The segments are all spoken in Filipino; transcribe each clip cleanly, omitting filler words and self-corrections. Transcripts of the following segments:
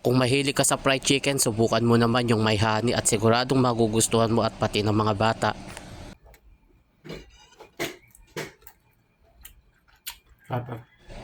Kung mahilig ka sa fried chicken, subukan mo naman yung may honey at siguradong magugustuhan mo at pati ng mga bata.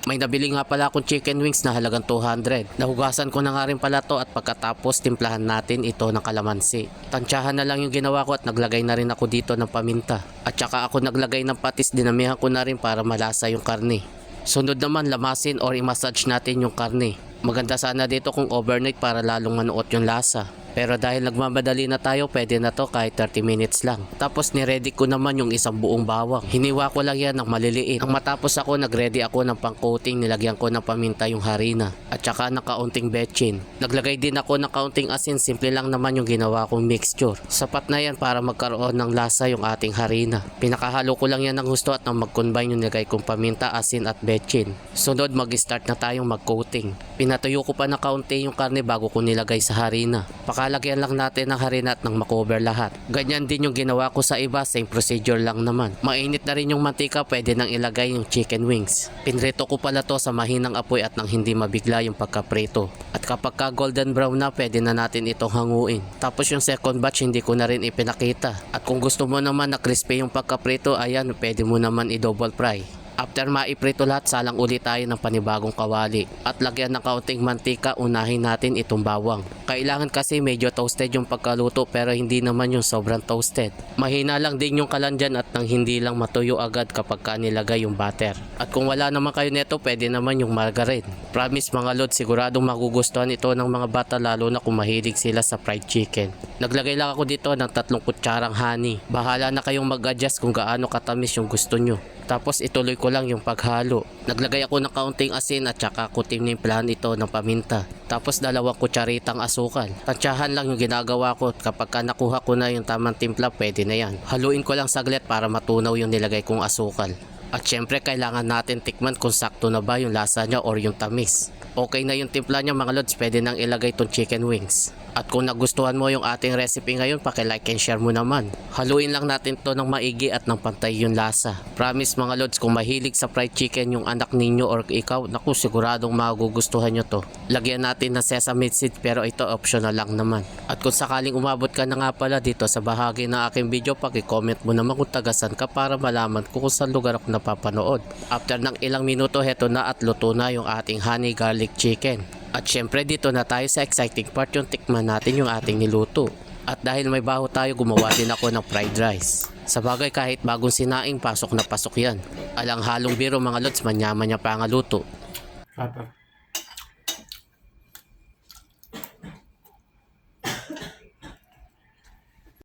May nabili nga pala akong chicken wings na halagang 200. Nahugasan ko na nga rin pala to at pagkatapos timplahan natin ito ng kalamansi. Tansyahan na lang yung ginawa ko at naglagay na rin ako dito ng paminta. At saka ako naglagay ng patis, dinamihan ko na rin para malasa yung karne. Sunod naman, lamasin or i-massage natin yung karne. Maganda sana dito kung overnight para lalong manuot yung lasa. Pero dahil nagmamadali na tayo, pwede na to kahit 30 minutes lang. Tapos niready ko naman yung isang buong bawang. Hiniwa ko lang yan ng maliliit. Nang matapos ako, nagready ako ng pang-coating. Nilagyan ko ng paminta yung harina. At saka ng kaunting betchin. Naglagay din ako ng kaunting asin. Simple lang naman yung ginawa kong mixture. Sapat na yan para magkaroon ng lasa yung ating harina. Pinakahalo ko lang yan ng gusto at nang mag-combine yung nilagay kong paminta, asin at betchin. Sunod, mag-start na tayong mag-coating. Pinatuyo ko pa na kaunti yung karne bago ko nilagay sa harina. Pakalagyan lang natin ng harina at nang makover lahat. Ganyan din yung ginawa ko sa iba, same procedure lang naman. Mainit na rin yung mantika, pwede nang ilagay yung chicken wings. Pinrito ko pala to sa mahinang apoy at nang hindi mabigla yung pagkaprito. At kapag ka golden brown na, pwede na natin itong hanguin. Tapos yung second batch hindi ko na rin ipinakita. At kung gusto mo naman na crispy yung pagkaprito, ayan, pwede mo naman i-double fry. After maiprito lahat, salang ulit tayo ng panibagong kawali. At lagyan ng kaunting mantika, unahin natin itong bawang. Kailangan kasi medyo toasted yung pagkaluto pero hindi naman yung sobrang toasted. Mahina lang din yung kalan dyan at nang hindi lang matuyo agad kapag nilagay yung butter. At kung wala naman kayo neto, pwede naman yung margarine. Promise mga lod, siguradong magugustuhan ito ng mga bata lalo na kung mahilig sila sa fried chicken. Naglagay lang ako dito ng 3 kutsarang honey. Bahala na kayong mag-adjust kung gaano katamis yung gusto nyo. Tapos ituloy ko lang yung paghalo. Naglagay ako ng kaunting asin at saka ko tinimplahan ito ng paminta. Tapos 2 kutsaritang asukal. Tansyahan lang yung ginagawa ko. Kapag nakuha ko na yung tamang timpla, pwede na yan. Haluin ko lang saglit para matunaw yung nilagay kong asukal. At syempre kailangan natin tikman kung sakto na ba yung lasa niya or yung tamis. Okay na yung timpla niya mga lods, pwede nang ilagay tong chicken wings. At kung nagustuhan mo yung ating recipe ngayon, paki-like and share mo naman. Haluin lang natin to ng maigi at ng pantay yung lasa. Promise mga lods, kung mahilig sa fried chicken yung anak ninyo or ikaw, naku siguradong magugustuhan nyo to. Lagyan natin ng sesame seeds pero ito optional lang naman. At kung sakaling umabot ka na nga pala dito sa bahagi ng aking video, paki-comment mo naman kung tagasan ka para malaman ko kung saan lugar ako napapanood. After ng ilang minuto, heto na at luto na yung ating honey garlic chicken. At syempre dito na tayo sa exciting part, yung tikman natin yung ating niluto. At dahil may baho tayo, gumawa din ako ng fried rice. Sa bagay kahit bagong sinaing, pasok na pasok yan. Alang halong biro mga lods, manya-manya pa ang luto.